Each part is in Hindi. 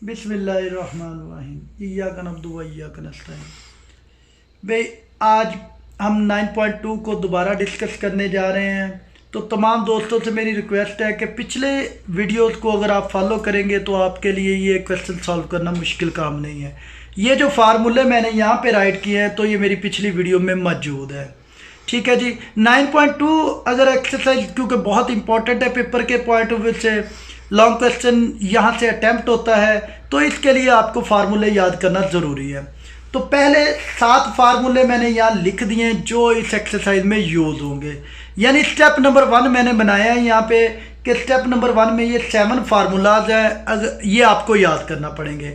बिस्मिल्लाहिर्रहमानिर्रहीम इय्याका नअब्दु व इय्याका नस्तईन। भाई आज हम 9.2 को दोबारा डिस्कस करने जा रहे हैं। तो तमाम दोस्तों से मेरी रिक्वेस्ट है कि पिछले वीडियोस को अगर आप फॉलो करेंगे तो आपके लिए ये क्वेश्चन सॉल्व करना मुश्किल काम नहीं है। ये जो फार्मूले मैंने यहाँ पे राइट किए हैं तो ये मेरी पिछली वीडियो में मौजूद है। ठीक है जी। 9.2 अगर एक्सरसाइज क्योंकि बहुत इंपॉर्टेंट है पेपर के पॉइंट ऑफ व्यू से, लॉन्ग क्वेश्चन यहाँ से अटैम्प्ट होता है, तो इसके लिए आपको फार्मूले याद करना ज़रूरी है। तो पहले 7 फार्मूले मैंने यहाँ लिख दिए हैं जो इस एक्सरसाइज में यूज़ होंगे। यानी स्टेप नंबर 1 मैंने बनाया है यहाँ पे कि स्टेप नंबर 1 में ये 7 फार्मूलाज हैं, अगर ये आपको याद करना पड़ेंगे।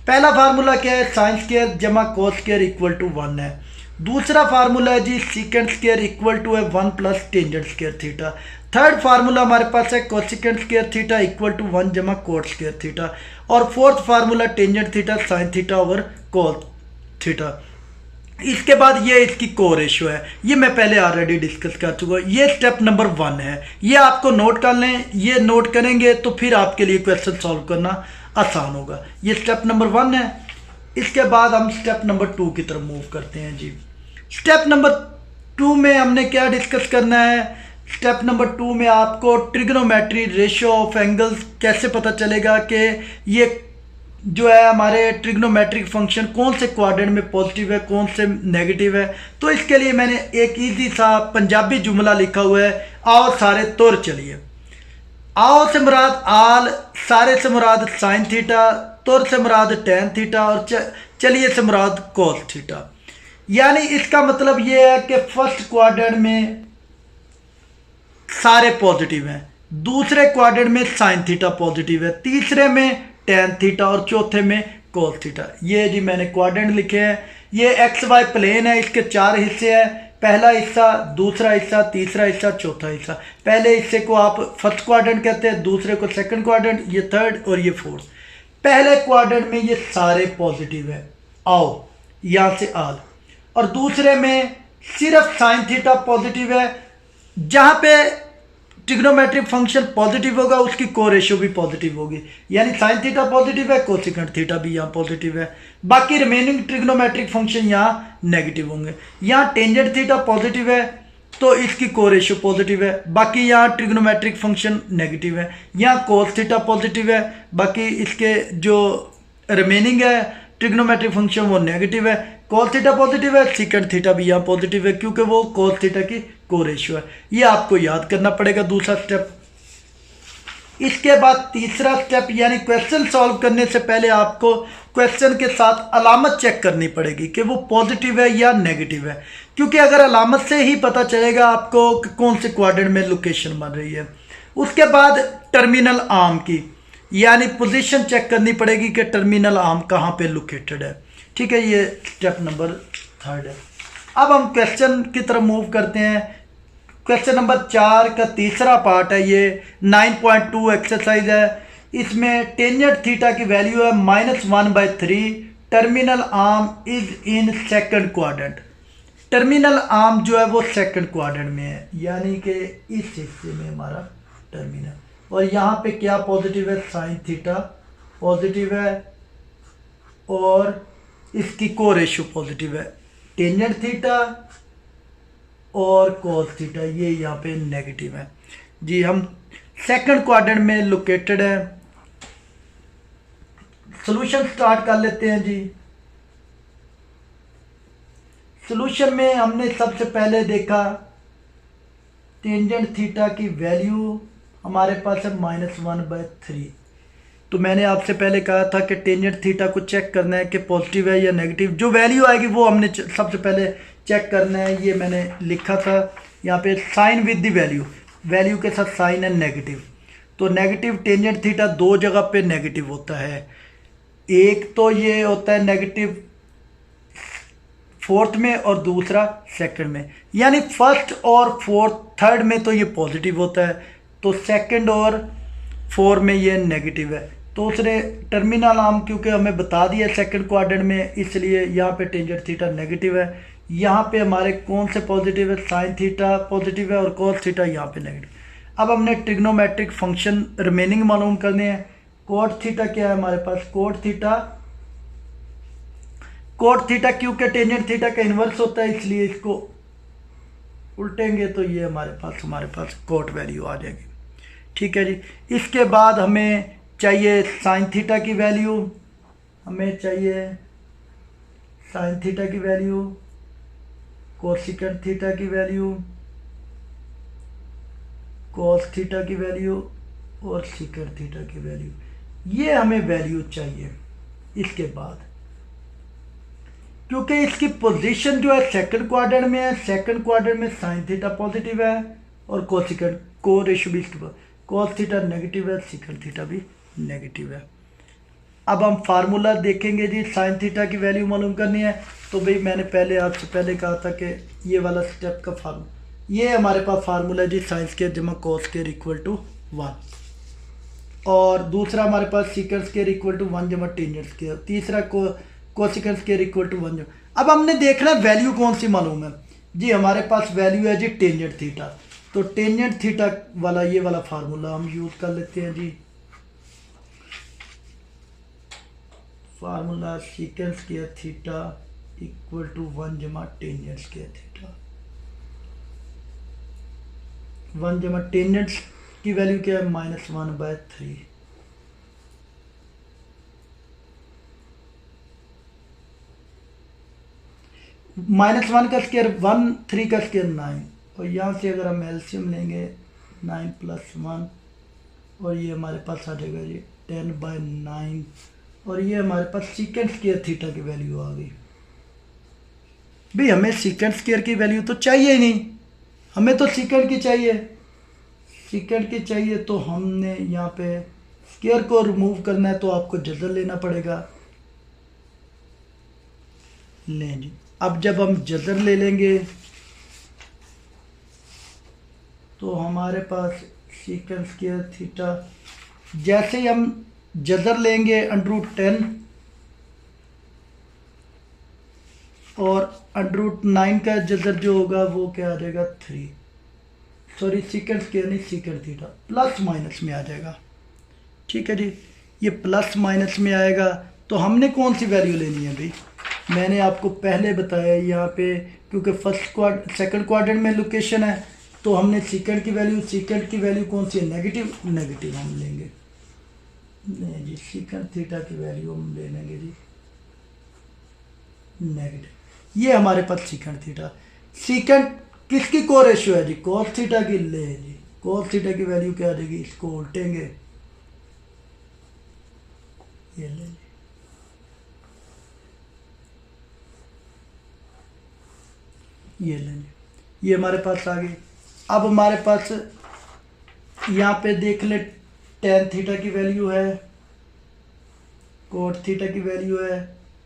पहला फार्मूला क्या है? साइन स्क्वायर जमा कोस स्क्वायर इक्वल टू 1 है। दूसरा फार्मूला है जी सीकेंट स्क्वायर इक्वल टू है 1 plus tangent square theta. Third formula हमारे पास है cosecant square theta equal to 1 जमा कोट स्क्वायर थीटा। और fourth formula tangent theta sine theta over cos theta. इसके बाद ये इसकी को रेशियो है, ये मैं पहले ऑलरेडी डिस्कस कर चुका हूँ। ये स्टेप नंबर 1 है, ये आपको नोट कर लें। ये नोट करेंगे तो फिर आपके लिए क्वेश्चन सॉल्व करना आसान होगा। ये स्टेप नंबर 1 है। इसके बाद हम स्टेप नंबर 2 की तरफ मूव करते हैं जी। स्टेप नंबर 2 में हमने क्या डिस्कस करना है? स्टेप नंबर 2 में आपको ट्रिग्नोमेट्री रेशियो ऑफ एंगल्स कैसे पता चलेगा कि ये जो है हमारे ट्रिग्नोमेट्रिक फंक्शन कौन से क्वाड्रेंट में पॉजिटिव है कौन से नेगेटिव है। तो इसके लिए मैंने एक इजी सा पंजाबी जुमला लिखा हुआ है, आओ सारे तुर चलिए। आओ से मुराद आल, सारे से मुराद साइन थीटा, तुर से मुराद टैन थीटा और चलिए से मुराद कोस थीटा। यानी इसका मतलब ये है कि फर्स्ट क्वाड्रेंट में सारे पॉजिटिव हैं, दूसरे क्वाड्रेंट में साइन थीटा पॉजिटिव है, तीसरे में टैन थीटा और चौथे में कोस थीटा। ये जी मैंने क्वाड्रेंट लिखे हैं। ये एक्स वाई प्लेन है, इसके 4 हिस्से हैं। पहला हिस्सा, दूसरा हिस्सा, तीसरा हिस्सा, चौथा हिस्सा। पहले हिस्से को आप फर्स्ट क्वाड्रेंट कहते हैं, दूसरे को सेकंड क्वाड्रेंट, ये थर्ड और ये फोर्थ। पहले क्वाड्रेंट में ये सारे पॉजिटिव है, आओ यहाँ से आल। और दूसरे में सिर्फ साइन थीटा पॉजिटिव है। जहाँ पे ट्रिग्नोमेट्रिक फंक्शन पॉजिटिव होगा उसकी को रेशियो भी पॉजिटिव होगी। यानी साइन थीटा पॉजिटिव है, कोसेकेंट थीटा भी यहाँ पॉजिटिव है। बाकी रिमेनिंग ट्रिग्नोमेट्रिक फंक्शन यहाँ नेगेटिव होंगे। यहाँ टेंजेंट थीटा पॉजिटिव है तो इसकी को रेशियो पॉजिटिव है, बाकी यहाँ ट्रिग्नोमेट्रिक फंक्शन नेगेटिव है। यहाँ कोस थीटा पॉजिटिव है, बाकी इसके जो रिमेनिंग है ट्रिग्नोमेट्रिक फंक्शन वो नेगेटिव है। कोस थीटा पॉजिटिव है, सीकेंट थीटा भी यहाँ पॉजिटिव है क्योंकि वो कोस थीटा की को रेशियो है। ये आपको याद करना पड़ेगा दूसरा स्टेप। इसके बाद तीसरा स्टेप यानी क्वेश्चन सॉल्व करने से पहले आपको क्वेश्चन के साथ अलामत चेक करनी पड़ेगी कि वो पॉजिटिव है या नेगेटिव है, क्योंकि अगर अलामत से ही पता चलेगा आपको कि कौन से क्वाड्रेंट में लोकेशन बन रही है। उसके बाद टर्मिनल आर्म की यानी पोजीशन चेक करनी पड़ेगी कि टर्मिनल आर्म कहाँ पे लोकेटेड है। ठीक है, ये स्टेप नंबर 3 है। अब हम क्वेश्चन की तरफ मूव करते हैं। क्वेश्चन नंबर 4 का तीसरा पार्ट है, ये 9.2 एक्सरसाइज है। इसमें टेंजेंट थीटा की वैल्यू है -1/3। Terminal arm is in second quadrant. Terminal arm जो है वो सेकंड क्वाड्रेंट में है, यानी कि इस हिस्से में हमारा टर्मिनल। और यहाँ पे क्या पॉजिटिव है? साइन थीटा पॉजिटिव है और इसकी को रेशियो पॉजिटिव है। टेंजेंट थीटा और कोस थीटा ये यहाँ पे नेगेटिव है जी। हम सेकंड क्वाड्रेंट में लोकेटेड है। सॉल्यूशन स्टार्ट कर लेते हैं जी। सॉल्यूशन में हमने सबसे पहले देखा टेंजेंट थीटा की वैल्यू हमारे पास है -1/3। तो मैंने आपसे पहले कहा था कि टेंजेंट थीटा को चेक करना है कि पॉजिटिव है या नेगेटिव। जो वैल्यू आएगी वो हमने सबसे पहले चेक करना है। ये मैंने लिखा था यहाँ पे sine with the value, value के साथ साइन है नेगेटिव। तो नेगेटिव टेंजेंट थीटा 2 जगह पे नेगेटिव होता है। एक तो ये होता है नेगेटिव फोर्थ में और दूसरा सेकंड में। यानी फर्स्ट और फोर्थ थर्ड में तो ये पॉजिटिव होता है, तो सेकंड और 4 में ये नेगेटिव है। तो उसने टर्मिनल आर्म क्योंकि हमें बता दिया सेकंड क्वाड्रेंट में, इसलिए यहाँ पे टेंजेंट थीटा नेगेटिव है। यहाँ पे हमारे कौन से पॉजिटिव है? साइन थीटा पॉजिटिव है और कोस थीटा यहाँ पे नेगेटिव। अब हमने ट्रिग्नोमेट्रिक फंक्शन रिमेनिंग मालूम करने हैं। कोट थीटा क्या है हमारे पास, कोट थीटा क्योंकि टेंजेंट थीटा का इन्वर्स होता है, इसलिए इसको उल्टेंगे तो ये हमारे पास कोट वैल्यू आ जाएगी। ठीक है जी। इसके बाद हमें चाहिए साइन थीटा की वैल्यू, कोसेकेंट थीटा की वैल्यू, कॉस थीटा की वैल्यू और सीकेंट थीटा की वैल्यू, ये हमें वैल्यू चाहिए। इसके बाद क्योंकि इसकी पोजीशन जो है सेकंड क्वाड्रेंट में है, सेकंड क्वाड्रेंट में साइन थीटा पॉजिटिव है और कोसेकेंट को रेशियो भी, कॉस थीटा नेगेटिव है, सीकेंट थीटा भी नेगेटिव है। अब हम फार्मूला देखेंगे जी, साइन थीटा की वैल्यू मालूम करनी है तो भाई मैंने आपसे पहले कहा था कि ये वाला स्टेप का फार्मूला, ये हमारे पास फार्मूला जी, साइन स्क्वायर जमा कॉस स्क्वायर इक्वल टू 1, और दूसरा हमारे पास सीकेंट स्क्वायर इक्वल टू 1 जमा टेंजेंट स्क्वायर, तीसरा कोसेकेंट स्क्वायर इक्वल टू 1 जमा। अब हमने देखना वैल्यू कौन सी मालूम है जी, हमारे पास वैल्यू है जी टेंजेंट थीटा, तो टेंजेंट थीटा वाला ये वाला फार्मूला हम यूज कर लेते हैं जी। Formula secant square theta equal to 1 जमा टेंजेंट स्क्वायर थीटा, 1 जमा टेंजेंट की वैल्यू क्या है, -1/3, -1 का स्क्वायर 1, 3 का स्क्वायर 9, और यहाँ से अगर हम एलसीएम लेंगे 9 + 1, और ये हमारे पास आ जाएगा जी 10/9, और ये हमारे पास सीकेंट स्क्वायर थीटा की वैल्यू आ गई। भाई हमें सीकेंट स्क्वायर की वैल्यू तो चाहिए ही नहीं, हमें तो सीकेंट की चाहिए, तो हमने यहाँ पे स्क्वायर को रिमूव करना है तो आपको जज़र लेना पड़ेगा। लें जी, अब जब हम जज़र ले लेंगे तो हमारे पास सीकेंट स्क्वायर थीटा, जैसे ही हम जज़र लेंगे √10 और √9 का जज़र जो होगा वो क्या आ जाएगा 3, सॉरी सीकेंट स्क्वायर नहीं, सीकेंट थीटा प्लस माइनस में आ जाएगा। ठीक है जी, ये प्लस माइनस में आएगा तो हमने कौन सी वैल्यू लेनी है भाई, मैंने आपको पहले बताया यहाँ पे, क्योंकि सेकंड क्वाड्रेंट में लोकेशन है तो हमने सीकेंट की वैल्यू कौन सी है, नेगेटिव हम लेंगे। नहीं जी, सीकेंट थीटा की वैल्यू हम ले लेंगे जी नेगेटिव, ये हमारे पास सीकेंट थीटा, सीकेंट किसकी को रेशियो है जी, कॉस थीटा की। ले जी, कॉस थीटा की वैल्यू क्या आ जाएगी, इसको उल्टेंगे, ये ले जी, ये ले जी, ये हमारे पास आ गई। अब हमारे पास यहाँ पे देख ले, टेन थीटा की वैल्यू है, कोट थीटा की वैल्यू है,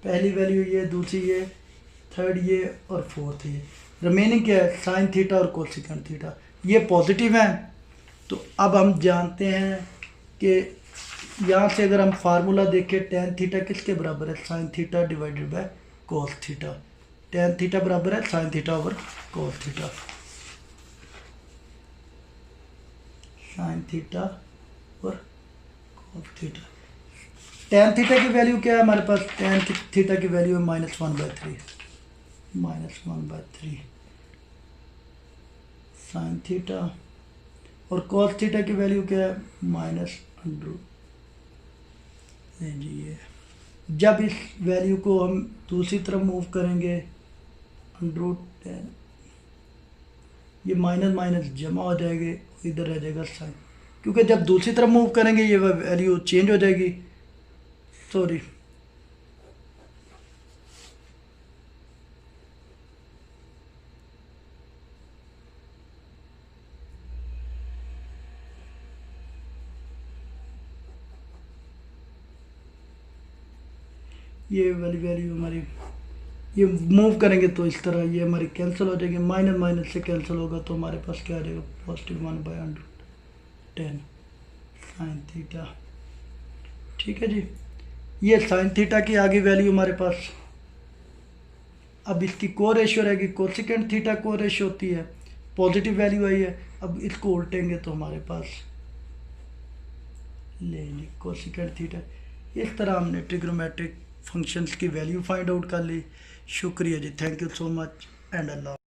पहली वैल्यू ये, दूसरी ये, थर्ड ये और फोर्थ ये, रिमेनिंग क्या है साइन थीटा और कोसेकेंट थीटा, ये पॉजिटिव हैं। तो अब हम जानते हैं कि यहाँ से अगर हम फार्मूला देखें, टेन थीटा किसके बराबर है, sine theta divided by cos theta, tan theta बराबर है sign theta over cos theta, sine theta और कोस थीटा। टेन थीटा की वैल्यू क्या है हमारे पास, टेन थीटा की वैल्यू है -1/3, साइन थीटा, और कॉस थीटा की वैल्यू क्या है -√। जी ये, जब इस वैल्यू को हम दूसरी तरफ मूव करेंगे √10, ये माइनस माइनस जमा हो जाएंगे, इधर रह जाएगा साइन, क्योंकि जब दूसरी तरफ मूव करेंगे ये वैल्यू चेंज हो जाएगी, सॉरी ये वाली वैल्यू हमारी, ये मूव करेंगे तो इस तरह ये हमारी कैंसिल हो जाएगी, माइनस माइनस से कैंसिल होगा तो हमारे पास क्या आ जाएगा, +1/10 साइन थीटा। ठीक है जी, ये साइन थीटा की आगे वैल्यू हमारे पास। अब इसकी को रेशियो रहेगी, कोसेकेंट थीटा को रेशियो होती है, पॉजिटिव वैल्यू आई है, अब इसको उल्टेंगे तो हमारे पास ले ली कोसिकेंट थीटा। इस तरह हमने ट्रिग्नोमेट्रिक फंक्शंस की वैल्यू फाइंड आउट कर ली। शुक्रिया जी, thank you so much and Allah.